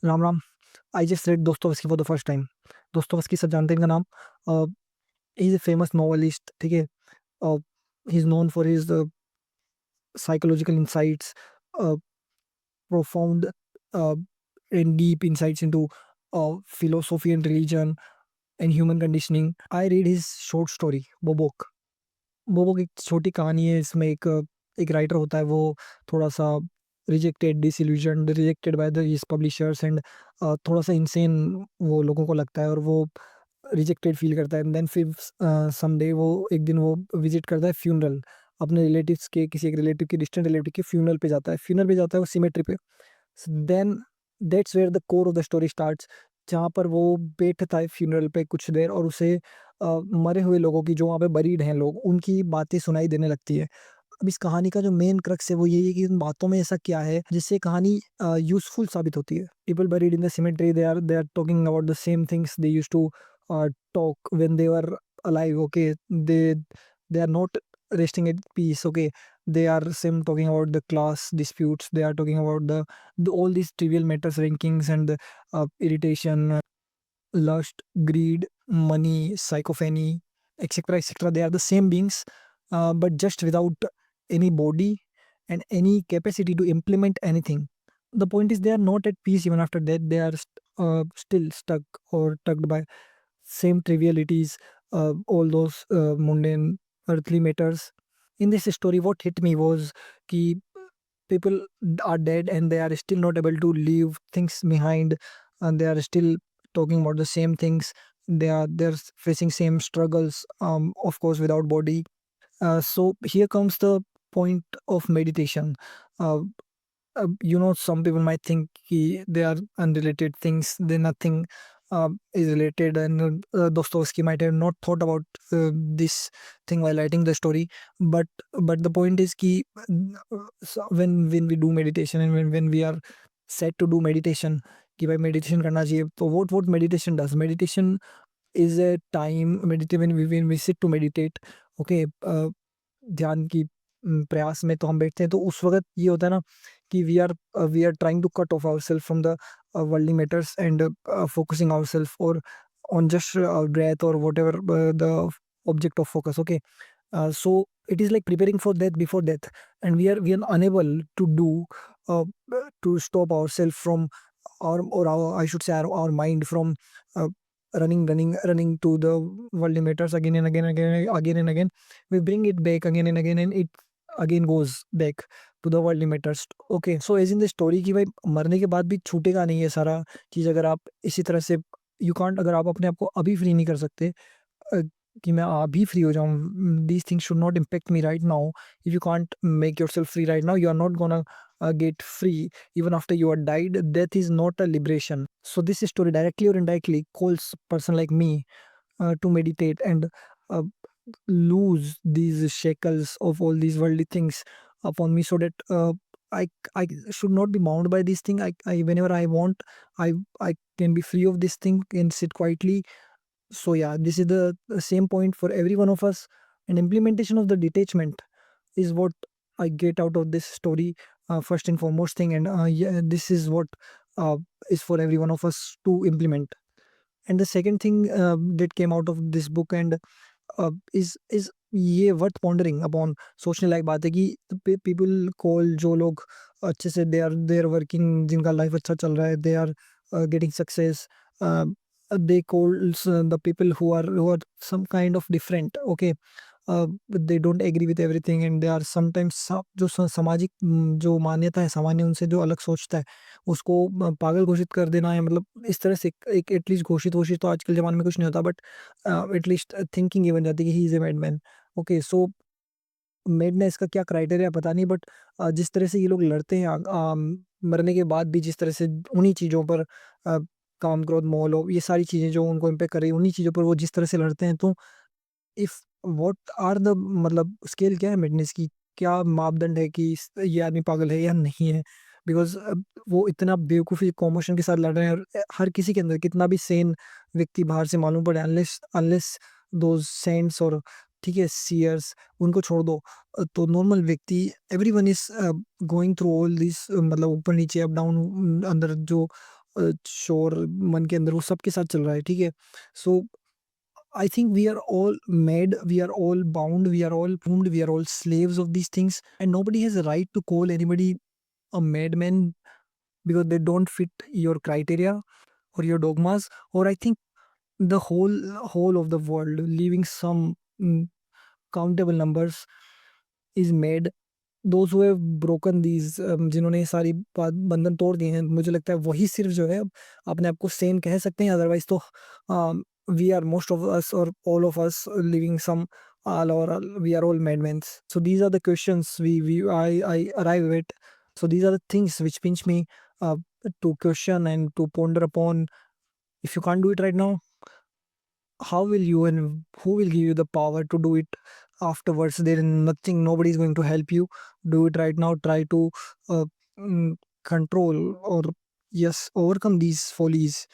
Ram Ram. I just red Dostoevsky for the first time. Dostoevsky सब जानते हैं इनका नाम। He is a famous novelist, ठीक है। He is known for his psychological insights, uh, profound and deep insights into philosophy and religion and human conditioning. I read his short story Bobok. Bobok एक छोटी कहानी है। इसमें एक writer होता है, वो थोड़ा सा rejected, disillusioned, rejected by the his publishers and थोड़ा सा इंसेन वो लोगों को लगता है, और वो रिजेक्टेड फील करता है। एंड देन फिर समडे वो एक दिन वो विजिट करता है फ्यूनरल, अपने रिलेटिव्स के, किसी एक रिलेटिव के, डिस्टेंट रिलेटिव के फ्यूनरल पे जाता है। फ्यूनरल पे जाता है वो सिमेट्री पे। Then that's where the core of the story starts, जहाँ पर वो बैठता है फ्यूनरल पे कुछ देर, और उसे मरे हुए लोगों की, जो वहाँ पे बरीड हैं लोग, उनकी बातें सुनाई देने लगती है। अब इस कहानी का जो मेन क्रक्स है वो यही है कि उन बातों में ऐसा क्या है जिससे कहानी यूजफुल साबित होती है। People buried in the cemetery, they are talking about the same things they used to talk when they were alive. Okay, they are not resting at peace. Okay, they are same talking about the class disputes, they are talking about the all these trivial matters, rankings and irritation, lust, greed, money, psychophany, etc., etc. They are the same beings, but just without any body and any capacity to implement anything. The point is, they are not at peace even after death. They are still stuck or tugged by same trivialities, all those mundane earthly matters. In this story, what hit me was कि people are dead and they are still not able to leave things behind, and they are still talking about the same things. They're facing same struggles, of course without body. So here comes the point of meditation. uh, some people might think they are unrelated things, they nothing is related, and Dostoevsky might have not thought about this thing while writing the story. But the point is so when we do meditation, and when we are set to do meditation, कि भाई meditation करना चाहिए, तो what meditation does, meditation is a time meditate when we sit to meditate. Okay, ध्यान की प्रयास में तो हम बैठते हैं, तो उस वक़्त ये होता है ना कि we are trying to cut off ourself from the worldly matters and focusing ourself और ऑन जस्ट ब्रेथ और whatever the object of focus. Okay, so it is like preparing for death before death, and we are unable to do uh, to stop ourselves from our I should say our mind from uh, running to the worldly matters again and again, again and again. We bring it back again and again, and it again goes back to the worldly matters. Okay, so as in the story कि भाई मरने के बाद भी छूटेगा नहीं ये सारा चीज, अगर आप इसी तरह से यू कांट, अगर आप अपने आप को अभी फ्री नहीं कर सकते, अ, कि मैं अभी फ्री हो जाऊँ, these things should not impact me right now. If you can't make yourself free right now, you are not gonna get free even after you are died. Death is not a liberation. So this story directly or indirectly calls person like me to meditate and uh, lose these shackles of all these worldly things upon me, so that I I should not be bound by this thing. I whenever I want, I can be free of this thing and sit quietly. So yeah, this is the same point for every one of us, and implementation of the detachment is what I get out of this story, first and foremost thing. And yeah, this is what uh, is for every one of us to implement. And the second thing that came out of this book and is ये worth pondering upon, सोचने लायक बात है कि people call, जो लोग अच्छे से they are working, जिनका लाइफ अच्छा चल रहा है, they are getting success, they calls the people who are some kind of different. Okay, they don't agree with everything and they are sometimes जो सामाजिक जो मान्यता है, सामान्य उनसे जो अलग सोचता है, उसको पागल घोषित कर देना, है मतलब इस तरह से एक एटलीस्ट घोषित घोषित तो आजकल ज़माने में कुछ नहीं होता, बट एटलीस्ट थिंकिंग ये बन जाती है कि he is a madman. Okay, so madness का क्या क्राइटेरिया पता नहीं, बट जिस तरह से ये लोग लड़ते हैं मरने के बाद भी, जिस तरह से उन्हीं चीज़ों पर काम, क्रोध, मोह, लोभ, ये सारी चीज़ें जो उनको इम्पैक्ट कर रही है, उन्हीं चीज़ों पर वो जिस तरह से लड़ते हैं, तो इफ व्हाट आर द मतलब स्केल क्या है मेडनेस की? क्या मापदंड है कि ये आदमी पागल है या नहीं है? बिकॉज़ वो इतना बेवकूफ़ी कॉमोशन के साथ लड़ रहे हैं, और हर किसी के अंदर कितना भी सेन व्यक्ति बाहर से मालूम पड़े, अनलेस अनलेस दोज़ सेंट्स और ठीक है सीयर्स, उनको छोड़ दो, तो नॉर्मल व्यक्ति, everyone is going through all this, मतलब ऊपर-नीचे, अप डाउन, अंदर जो शोर मन के अंदर वो सबके साथ चल रहा है, ठीक है? सो I think we are all mad, we are all bound, we are all doomed, we are all slaves of these things, and nobody has a right to call anybody a madman because they don't fit your criteria or your dogmas. Or I think the whole of the world, leaving some countable numbers, is mad. Those who have broken these, जिन्होंने ये सारी बंधन तोड़ दिए हैं, मुझे लगता है वही सिर्फ जो है अपने आप को सेन कह सकते हैं। अदरवाइज तो we are most of us और all of us living some all or we are all madmen. So these are the questions I arrive at. So these are the things which pinch me uh, to question and to ponder upon. If you can't do it right now, how will you, and who will give you the power to do it afterwards? There is nothing, nobody is going to help you. Do it right now. Try to uh, control or yes, overcome these follies.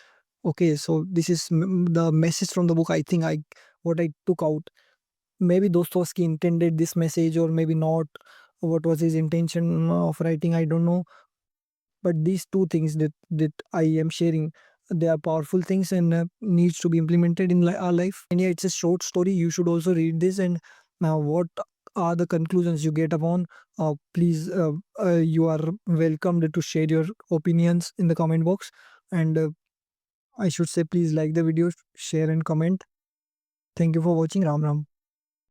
Okay, so this is the message from the book. I think I what I took out. Maybe Dostoevsky intended this message or maybe not. What was his intention of writing, I don't know. But these two things that I am sharing, they are powerful things and needs to be implemented in our life. And yeah, it's a short story. You should also read this. And now, what are the conclusions you get upon? Please, you are welcomed to share your opinions in the comment box. And I should say, please like the video, share and comment. Thank you for watching. Ram Ram.